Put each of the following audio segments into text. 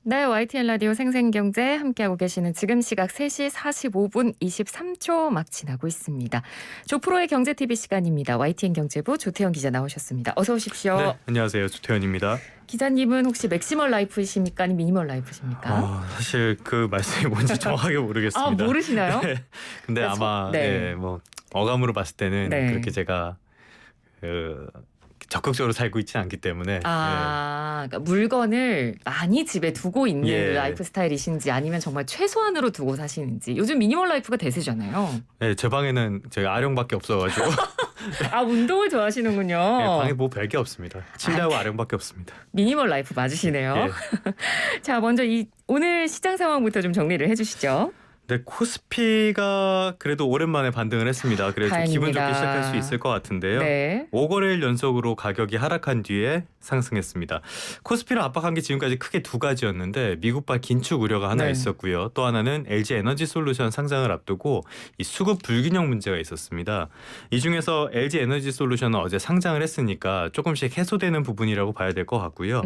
네, YTN 라디오 생생경제 함께하고 계시는 지금 시각 3시 45분 23초 막 지나고 있습니다. 조프로의 경제TV 시간입니다. YTN 경제부 조태현 기자 나오셨습니다. 어서 오십시오. 네, 안녕하세요. 조태현입니다. 기자님은 혹시 맥시멀 라이프이십니까? 아니면 미니멀 라이프십니까? 사실 그 말씀이 뭔지 정확하게 모르겠습니다. 모르시나요? 네. 근데 아마 네. 뭐 어감으로 봤을 때는 네. 그렇게 제가 적극적으로 살고 있지는 않기 때문에 그러니까 물건을 많이 집에 두고 있는 예. 라이프 스타일이신지 아니면 정말 최소한으로 두고 사시는지. 요즘 미니멀 라이프가 대세잖아요. 네, 제 방에는 제가 아령밖에 없어가지고 운동을 좋아하시는군요. 네, 방에 뭐 별게 없습니다. 침대하고 아령밖에 없습니다. 미니멀 라이프 맞으시네요. 예. 자, 먼저 오늘 시장 상황부터 좀 정리를 해주시죠. 네, 코스피가 그래도 오랜만에 반등을 했습니다. 그래서 좀 기분 좋게 시작할 수 있을 것 같은데요. 네. 5거래일 연속으로 가격이 하락한 뒤에 상승했습니다. 코스피를 압박한 게 지금까지 크게 두 가지였는데 미국발 긴축 우려가 하나 네. 있었고요. 또 하나는 LG 에너지 솔루션 상장을 앞두고 이 수급 불균형 문제가 있었습니다. 이 중에서 LG 에너지 솔루션은 어제 상장을 했으니까 조금씩 해소되는 부분이라고 봐야 될 것 같고요.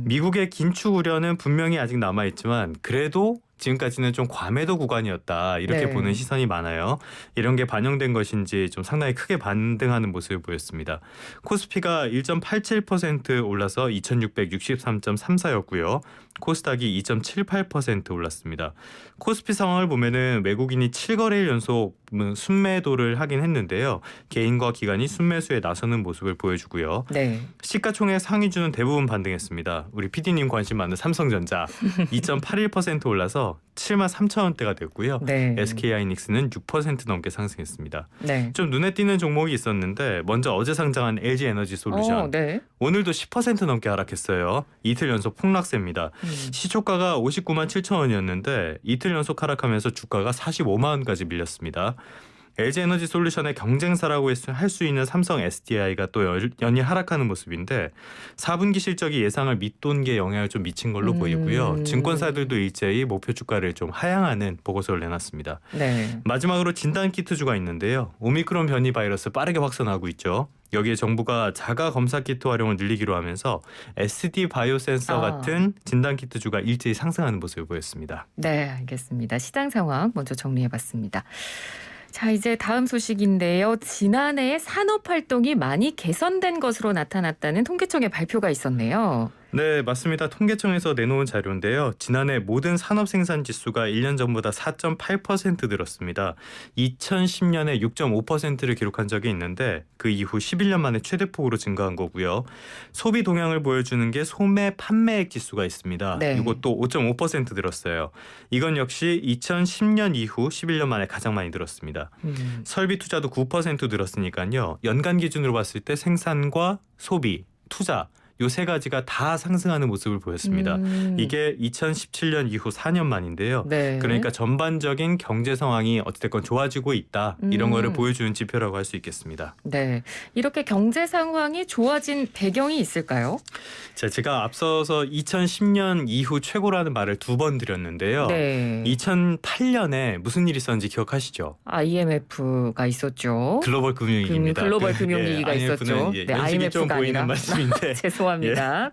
미국의 긴축 우려는 분명히 아직 남아있지만 그래도 지금까지는 좀 과매도 구간이었다 이렇게 네. 보는 시선이 많아요. 이런 게 반영된 것인지 좀 상당히 크게 반등하는 모습을 보였습니다. 코스피가 1.87% 올라서 2663.34였고요. 코스닥이 2.78% 올랐습니다. 코스피 상황을 보면은 외국인이 7거래일 연속 순매도를 하긴 했는데요. 개인과 기관이 순매수에 나서는 모습을 보여주고요. 네. 시가총액 상위주는 대부분 반등했습니다. 우리 PD님 관심 많은 삼성전자 2.81% 올라서 7만 3천 원대가 됐고요. 네. SK하이닉스는 6% 넘게 상승했습니다. 네. 좀 눈에 띄는 종목이 있었는데 먼저 어제 상장한 LG 에너지 솔루션 네. 오늘도 10% 넘게 하락했어요. 이틀 연속 폭락세입니다. 시초가가 59만 7천 원이었는데 이틀 연속 하락하면서 주가가 45만 원까지 밀렸습니다. LG 에너지 솔루션의 경쟁사라고 할 수 있는 삼성 SDI가 또 연일 하락하는 모습인데 4분기 실적이 예상을 밑돈 게 영향을 좀 미친 걸로 보이고요. 증권사들도 일제히 목표 주가를 좀 하향하는 보고서를 내놨습니다. 네. 마지막으로 진단키트주가 있는데요. 오미크론 변이 바이러스 빠르게 확산하고 있죠. 여기에 정부가 자가 검사 키트 활용을 늘리기로 하면서 SD 바이오센서 같은 진단키트주가 일제히 상승하는 모습을 보였습니다. 네, 알겠습니다. 시장 상황 먼저 정리해봤습니다. 자, 이제 다음 소식인데요. 지난해 산업활동이 많이 개선된 것으로 나타났다는 통계청의 발표가 있었네요. 네, 맞습니다. 통계청에서 내놓은 자료인데요. 지난해 모든 산업 생산 지수가 1년 전보다 4.8% 늘었습니다. 2010년에 6.5%를 기록한 적이 있는데 그 이후 11년 만에 최대폭으로 증가한 거고요. 소비 동향을 보여주는 게 소매 판매액 지수가 있습니다. 네. 이것도 5.5% 늘었어요. 이건 역시 2010년 이후 11년 만에 가장 많이 늘었습니다. 설비 투자도 9% 늘었으니까요. 연간 기준으로 봤을 때 생산과 소비, 투자 요 세 가지가 다 상승하는 모습을 보였습니다. 이게 2017년 이후 4년 만인데요. 네. 그러니까 전반적인 경제 상황이 어찌됐건 좋아지고 있다. 이런 거를 보여주는 지표라고 할 수 있겠습니다. 네. 이렇게 경제 상황이 좋아진 배경이 있을까요? 자, 제가 앞서서 2010년 이후 최고라는 말을 2번 드렸는데요. 네. 2008년에 무슨 일이 있었는지 기억하시죠? IMF가 있었죠. 글로벌 금융위기입니다. 글로벌 금융위기가 있었죠. 네, 네, 연식이 좀 IMF가 보이는 아니라. 말씀인데 죄송합니다.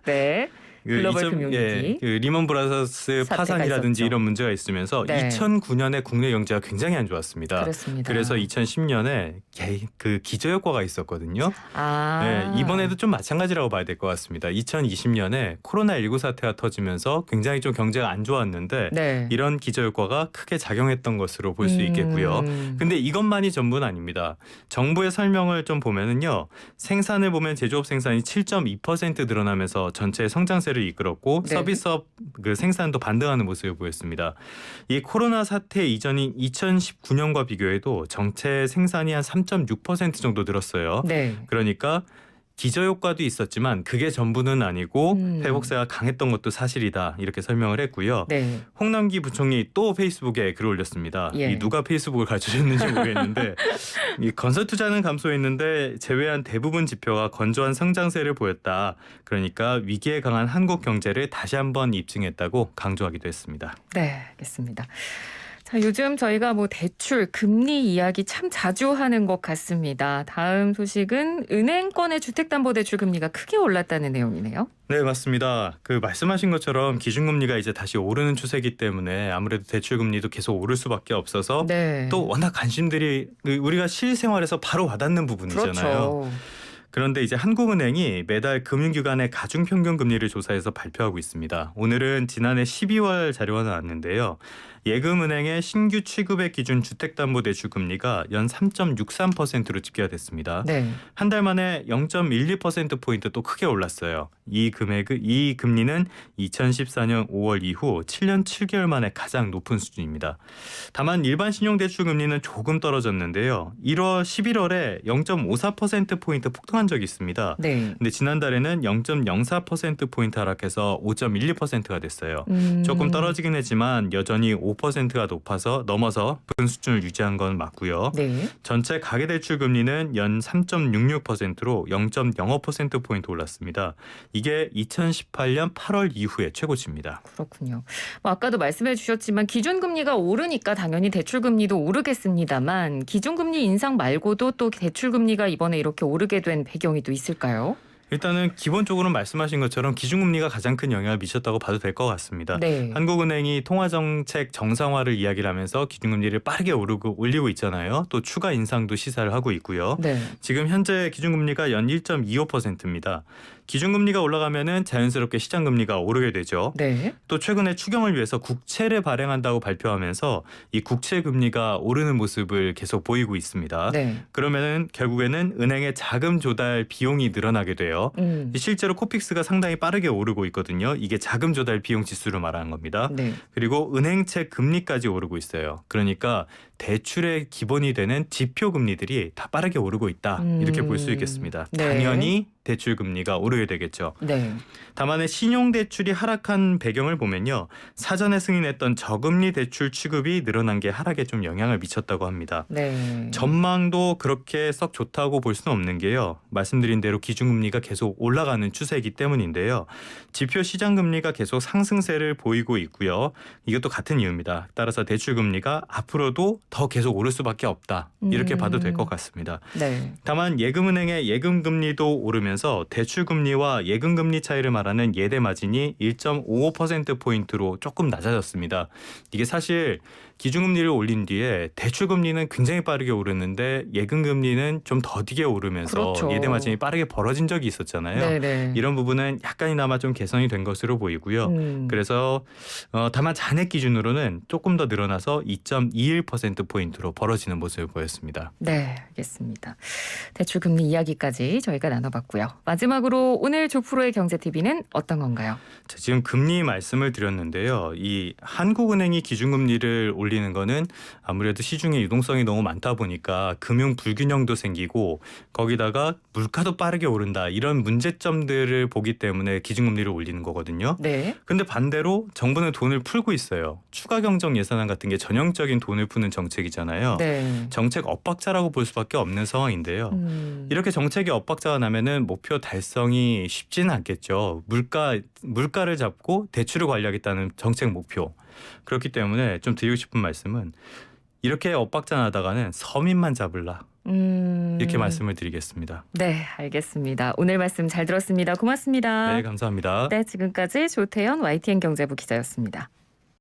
네. 글로벌 금융위기. 그 리먼 브라더스 사태가 파산이라든지 있었죠. 이런 문제가 있으면서 네. 2009년에 국내 경제가 굉장히 안 좋았습니다. 그렇습니다. 그래서 2010년에 그 기저효과가 있었거든요. 네, 이번에도 좀 마찬가지라고 봐야 될 것 같습니다. 2020년에 코로나19 사태가 터지면서 굉장히 좀 경제가 안 좋았는데 네. 이런 기저효과가 크게 작용했던 것으로 볼 수 있겠고요. 근데 이것만이 전부는 아닙니다. 정부의 설명을 좀 보면은요. 생산을 보면 제조업 생산이 7.2% 늘어나면서 전체 성장세를 이끌었고 네. 서비스업 그 생산도 반등하는 모습을 보였습니다. 이 코로나 사태 이전인 2019년과 비교해도 전체 생산이 한 3.6% 정도 늘었어요. 네. 그러니까 기저효과도 있었지만 그게 전부는 아니고 회복세가 강했던 것도 사실이다 이렇게 설명을 했고요. 네. 홍남기 부총리 또 페이스북에 글을 올렸습니다. 예. 이 누가 페이스북을 가져줬는지 모르겠는데 이 건설 투자는 감소했는데 제외한 대부분 지표가 건조한 성장세를 보였다. 그러니까 위기에 강한 한국 경제를 다시 한번 입증했다고 강조하기도 했습니다. 네, 알겠습니다. 자, 요즘 저희가 뭐 대출, 금리 이야기 참 자주 하는 것 같습니다. 다음 소식은 은행권의 주택담보대출 금리가 크게 올랐다는 내용이네요. 네, 맞습니다. 말씀하신 것처럼 기준금리가 이제 다시 오르는 추세이기 때문에 아무래도 대출금리도 계속 오를 수밖에 없어서 네. 또 워낙 관심들이 우리가 실생활에서 바로 와닿는 부분이잖아요. 그렇죠. 그런데 이제 한국은행이 매달 금융기관의 가중평균 금리를 조사해서 발표하고 있습니다. 오늘은 지난해 12월 자료가 나왔는데요. 예금은행의 신규 취급의 기준 주택담보대출 금리가 연 3.63%로 집계가 됐습니다. 네. 한 달 만에 0.12%포인트 또 크게 올랐어요. 이 금리는 2014년 5월 이후 7년 7개월 만에 가장 높은 수준입니다. 다만 일반 신용대출 금리는 조금 떨어졌는데요. 11월에 0.54%포인트 폭등한 적이 있습니다. 네. 근데 지난달에는 0.04%포인트 하락해서 5.12%가 됐어요. 조금 떨어지긴 했지만 여전히 5%가 넘어서 높은 수준을 유지한 건 맞고요. 네. 전체 가계대출 금리는 연 3.66%로 0.05%포인트 올랐습니다. 이게 2018년 8월 이후의 최고치입니다. 그렇군요. 뭐 아까도 말씀해 주셨지만 기준금리가 오르니까 당연히 대출금리도 오르겠습니다만 기준금리 인상 말고도 또 대출금리가 이번에 이렇게 오르게 된 배경이 또 있을까요? 일단은 기본적으로 말씀하신 것처럼 기준금리가 가장 큰 영향을 미쳤다고 봐도 될 것 같습니다. 네. 한국은행이 통화정책 정상화를 이야기를 하면서 기준금리를 빠르게 올리고 있잖아요. 또 추가 인상도 시사를 하고 있고요. 네. 지금 현재 기준금리가 연 1.25%입니다. 기준금리가 올라가면은 자연스럽게 시장금리가 오르게 되죠. 네. 또 최근에 추경을 위해서 국채를 발행한다고 발표하면서 이 국채 금리가 오르는 모습을 계속 보이고 있습니다. 네. 그러면은 결국에는 은행의 자금 조달 비용이 늘어나게 돼요. 실제로 코픽스가 상당히 빠르게 오르고 있거든요. 이게 자금 조달 비용 지수를 말하는 겁니다. 네. 그리고 은행채 금리까지 오르고 있어요. 그러니까 대출의 기본이 되는 지표 금리들이 다 빠르게 오르고 있다. 이렇게 볼 수 있겠습니다. 네. 당연히 대출 금리가 오르게 되겠죠. 네. 다만 신용대출이 하락한 배경을 보면요. 사전에 승인했던 저금리 대출 취급이 늘어난 게 하락에 좀 영향을 미쳤다고 합니다. 네. 전망도 그렇게 썩 좋다고 볼 수는 없는 게요. 말씀드린 대로 기준금리가 계속 올라가는 추세이기 때문인데요. 지표 시장금리가 계속 상승세를 보이고 있고요. 이것도 같은 이유입니다. 따라서 대출금리가 앞으로도 더 계속 오를 수밖에 없다. 이렇게 봐도 될 것 같습니다. 네. 다만 예금은행의 예금금리도 오르면서 대출금리와 예금금리 차이를 말하는 예대마진이 1.55%포인트로 조금 낮아졌습니다. 이게 사실 기준금리를 올린 뒤에 대출금리는 굉장히 빠르게 오르는데 예금금리는 좀 더디게 오르면서 그렇죠. 예대마진이 빠르게 벌어진 적이 있었잖아요. 네네. 이런 부분은 약간이나마 좀 개선이 된 것으로 보이고요. 그래서 다만 잔액 기준으로는 조금 더 늘어나서 2.21%포인트로 벌어지는 모습을 보였습니다. 네, 알겠습니다. 대출금리 이야기까지 저희가 나눠봤고요. 마지막으로 오늘 조프로의 경제TV는 어떤 건가요? 자, 지금 금리 말씀을 드렸는데요. 이 한국은행이 기준금리를 올리는 거는 아무래도 시중에 유동성이 너무 많다 보니까 금융 불균형도 생기고 거기다가 물가도 빠르게 오른다 이런 문제점들을 보기 때문에 기준금리를 올리는 거거든요. 네. 근데 반대로 정부는 돈을 풀고 있어요. 추가 경정 예산안 같은 게 전형적인 돈을 푸는 정책이잖아요. 네. 정책 엇박자라고 볼 수밖에 없는 상황인데요. 이렇게 정책이 엇박자가 나면은 목표 달성이 쉽지는 않겠죠. 물가를 잡고 대출을 관리하겠다는 정책 목표. 그렇기 때문에 좀 드리고 싶은 말씀은 이렇게 엇박자 나다가는 서민만 잡을라. 이렇게 말씀을 드리겠습니다. 네, 알겠습니다. 오늘 말씀 잘 들었습니다. 고맙습니다. 네, 감사합니다. 네, 지금까지 조태현 YTN 경제부 기자였습니다.